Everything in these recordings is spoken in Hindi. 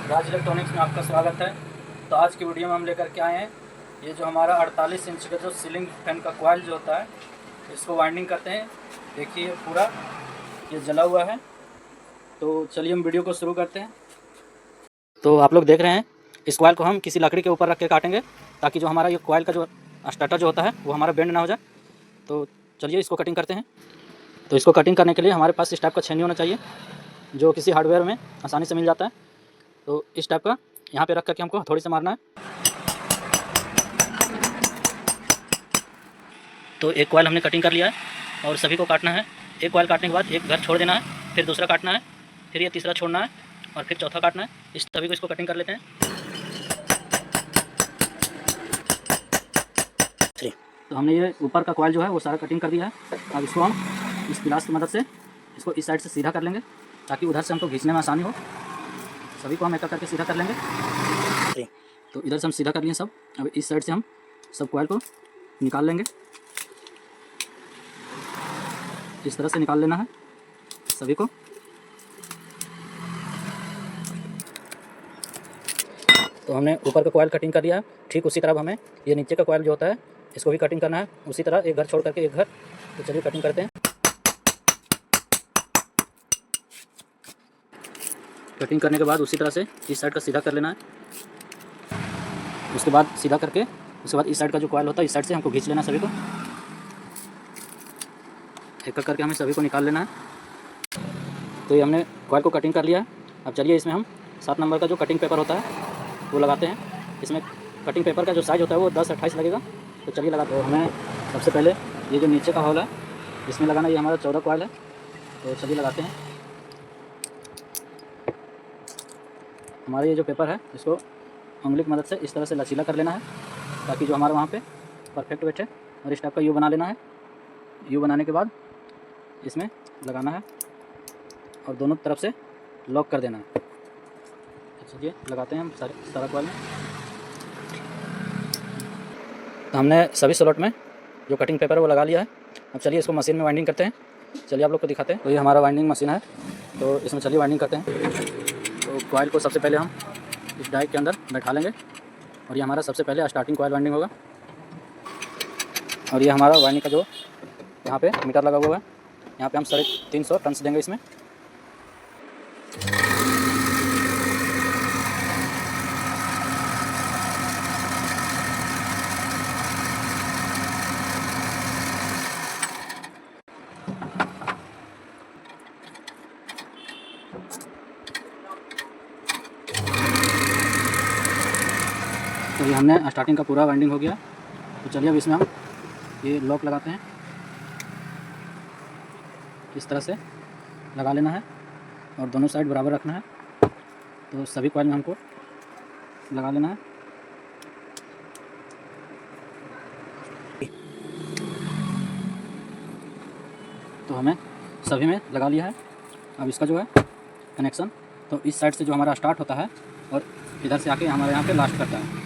राज इलेक्ट्रॉनिक्स में आपका स्वागत है। तो आज की वीडियो में हम लेकर के आए हैं ये जो हमारा 48 इंच का जो सीलिंग फैन का कॉइल जो होता है, इसको वाइंडिंग करते हैं। देखिए पूरा ये जला हुआ है। तो चलिए हम वीडियो को शुरू करते हैं। तो आप लोग देख रहे हैं, इस कॉइल को हम किसी लकड़ी के ऊपर रख के काटेंगे ताकि जो हमारा ये कॉइल का जो स्टार्टर जो होता है वो हमारा बेंड ना हो जाए। तो चलिए इसको कटिंग करते हैं। तो इसको कटिंग करने के लिए हमारे पास इस टाइप का छेनी होना चाहिए जो किसी हार्डवेयर में आसानी से मिल जाता है। तो इस टाइप का यहाँ पे रख करके हमको थोड़ी से मारना है। तो एक कॉइल हमने कटिंग कर लिया है और सभी को काटना है। एक कॉइल काटने के बाद एक घर छोड़ देना है, फिर दूसरा काटना है, फिर ये तीसरा छोड़ना है और फिर चौथा काटना है। इस सभी को इसको कटिंग कर लेते हैं। तो हमने ये ऊपर का कॉइल जो है वो सारा कटिंग कर दिया है। अब इसको हम इस गिलास की मदद से इसको इस साइड से सीधा कर लेंगे ताकि उधर से हमको खींचने में आसानी हो। सभी को हम एक करके सीधा कर लेंगे। तो इधर से हम सीधा कर लिए सब। अब इस साइड से हम सब कॉइल को निकाल लेंगे। इस तरह से निकाल लेना है सभी को। तो हमने ऊपर का कॉइल कटिंग कर दिया है। ठीक उसी तरह हमें ये नीचे का कॉइल जो होता है इसको भी कटिंग करना है उसी तरह, एक घर छोड़ करके एक घर। तो चलिए कटिंग करते हैं। कटिंग करने के बाद उसी तरह से इस साइड का सीधा कर लेना है। उसके बाद सीधा करके उसके बाद इस साइड का जो कॉइल होता है इस साइड से हमको खींच लेना है सभी को। एक करके हमें सभी को निकाल लेना है। तो ये हमने कॉइल को कटिंग कर लिया है। अब चलिए इसमें हम 7 नंबर का जो कटिंग पेपर होता है वो लगाते हैं। इसमें कटिंग पेपर का जो साइज़ होता है वो 10-28 लगेगा। तो चलिए लगाते हैं। हमें सबसे पहले ये जो नीचे का होल है इसमें लगाना। ये हमारा 14 कॉइल है। तो चलिए लगाते हैं। हमारा ये जो पेपर है इसको उंगली की मदद से इस तरह से लचीला कर लेना है ताकि जो हमारा वहाँ पे परफेक्ट बैठे। और इस टाइप का यू बना लेना है। यू बनाने के बाद इसमें लगाना है और दोनों तरफ से लॉक कर देना है। चलिए लगाते हैं हम सारा कॉइल में। तो हमने सभी स्लॉट में जो कटिंग पेपर है वो लगा लिया है। अब चलिए इसको मशीन में वाइंडिंग करते हैं। चलिए आप लोग को दिखाते हैं। तो ये हमारा वाइंडिंग मशीन है। तो इसमें चलिए वाइंडिंग करते हैं। तो कॉइल को सबसे पहले हम इस डाई के अंदर बैठा लेंगे और ये हमारा सबसे पहले स्टार्टिंग कॉइल वाइंडिंग होगा। और ये हमारा वाइंडिंग का जो यहाँ पे मीटर लगा हुआ है, यहाँ पे हम 350 टर्न्स देंगे इसमें। तो ये हमने स्टार्टिंग का पूरा वाइंडिंग हो गया। तो चलिए अब इसमें हम ये लॉक लगाते हैं। इस तरह से लगा लेना है और दोनों साइड बराबर रखना है। तो सभी कॉइल में हमको लगा लेना है। तो हमें सभी में लगा लिया है। अब इसका जो है कनेक्शन, तो इस साइड से जो हमारा स्टार्ट होता है और इधर से आके हमारे यहाँ पे लास्ट करता है।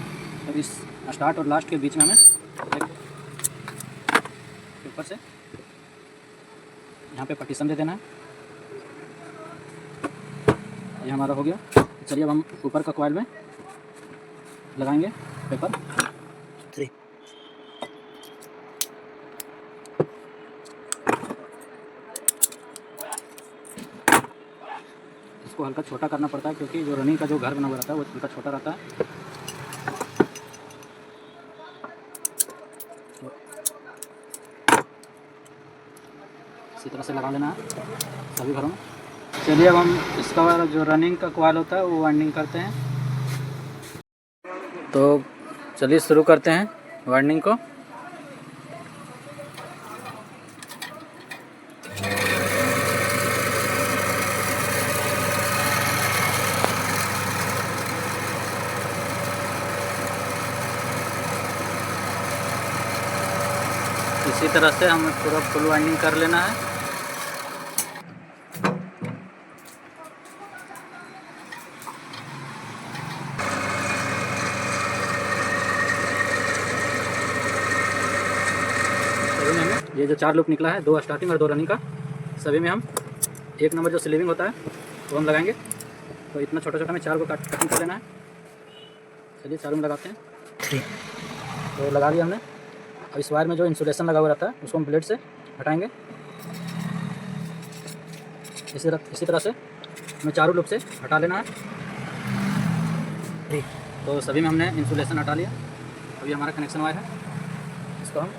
तो इस स्टार्ट और लास्ट के बीच में हमें एक ऊपर से यहाँ पे पार्टीशन दे देना है। ये हमारा हो गया। चलिए अब हम ऊपर का कॉइल में लगाएंगे पेपर 3। इसको हल्का छोटा करना पड़ता है क्योंकि जो रनिंग का जो घर बना हुआ रहता है वो हल्का छोटा रहता है। इसी तरह से लगा लेना है सभी घरों में। चलिए अब हम इसका जो रनिंग का कॉइल होता है वो वाइंडिंग करते हैं। तो चलिए शुरू करते हैं वाइंडिंग को। इसी तरह से हमें पूरा फुल वाइंडिंग कर लेना है। ये जो 4 लूप निकला है, 2 स्टार्टिंग और 2 रनिंग का, सभी में हम 1 नंबर जो स्लीविंग होता है वो हम लगाएंगे। तो इतना छोटा छोटा में 4 को कटिंग कर लेना है। चलिए चारों में लगाते हैं। तो लगा लिया हमने। अब इस वायर में जो इंसुलेशन लगा हुआ रहता है उसको हम ब्लेड से हटाएंगे। इसी तरह से हमें चारों लूप से हटा लेना है। तो सभी में हमने इंसुलेशन हटा लिया। अब ये हमारा कनेक्शन वायर है, इसको हम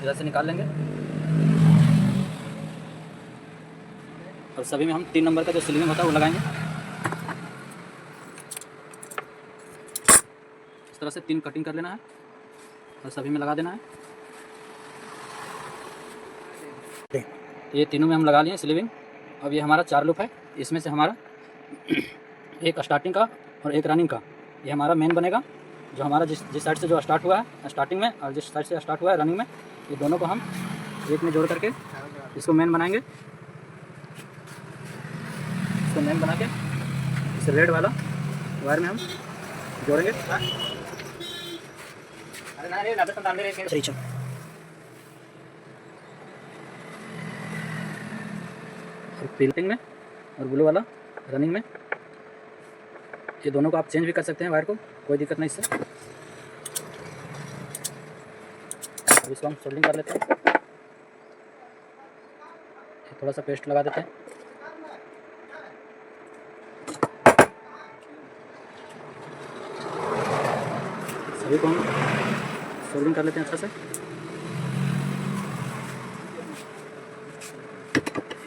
इधर से निकाल लेंगे। और सभी में हम 3 नंबर का जो सीलिंग होता है वो लगाएंगे। इस तरह से 3 कटिंग कर लेना है और सभी में लगा देना है। ये तीनों में हम लगा लिए स्लीविंग। अब ये हमारा 4 लूप है, इसमें से हमारा एक स्टार्टिंग का और एक रनिंग का ये हमारा मेन बनेगा। जो हमारा जिस साइड से जो स्टार्ट हुआ है स्टार्टिंग में और जिस साइड से स्टार्ट हुआ है रनिंग में, ये दोनों को हम एक में जोड़ करके इसको मेन बनाएंगे। इसको मेन बना के इस रेड वाला वायर में हम जोड़ेंगे। और पिल्टिंग में और ब्लू वाला रनिंग में, ये दोनों को आप चेंज भी कर सकते हैं वायर को, कोई दिक्कत नहीं इससे। अब इसको हम सोल्डिंग कर लेते हैं। थोड़ा सा पेस्ट लगा देते हैं। सभी को हम सोल्डिंग कर लेते हैं अच्छा से।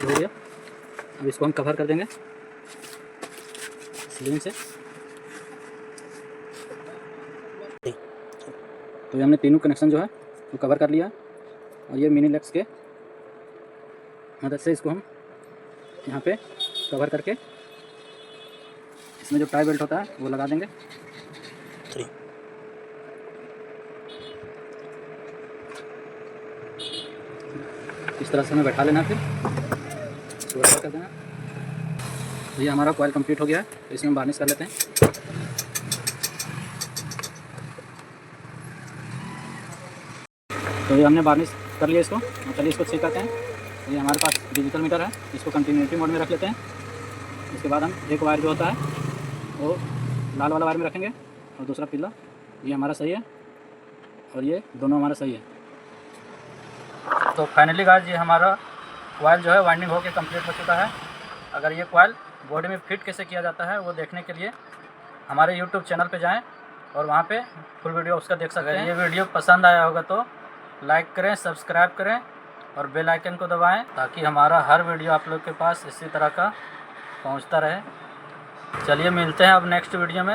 हो गया। अब इसको हम कवर कर देंगे सीलिंग से। तो ये हमने तीनों कनेक्शन जो है वो कवर कर लिया। और ये मिनी लेग्स के मदद से इसको हम यहाँ पे कवर करके इसमें जो टाई बेल्ट होता है वो लगा देंगे। इस तरह से हमें बैठा लेना, फिर इसको कवर कर देना। तो ये हमारा कॉइल कंप्लीट हो गया है। तो इसमें हम वार्निश कर लेते हैं। तो ये हमने वार्निश कर लिया इसको। चलिए इसको चेक करते हैं। तो ये हमारे पास डिजिटल मीटर है, इसको कंटिन्यूटी मोड में रख लेते हैं। इसके बाद हम एक वायर जो होता है वो लाल वाला वायर में रखेंगे और दूसरा पीला। ये हमारा सही है और ये दोनों हमारा सही है। तो फाइनली गाइस ये हमारा कॉइल जो है वाइंडिंग होकर कंप्लीट हो चुका है। अगर ये कॉइल बॉडी में फिट कैसे किया जाता है वो देखने के लिए हमारे यूट्यूब चैनल पे जाएं और वहाँ पे फुल वीडियो उसका देख सकते हैं। ये वीडियो पसंद आया होगा तो लाइक करें, सब्सक्राइब करें और बेल आइकन को दबाएं ताकि हमारा हर वीडियो आप लोग के पास इसी तरह का पहुँचता रहे। चलिए मिलते हैं अब नेक्स्ट वीडियो में।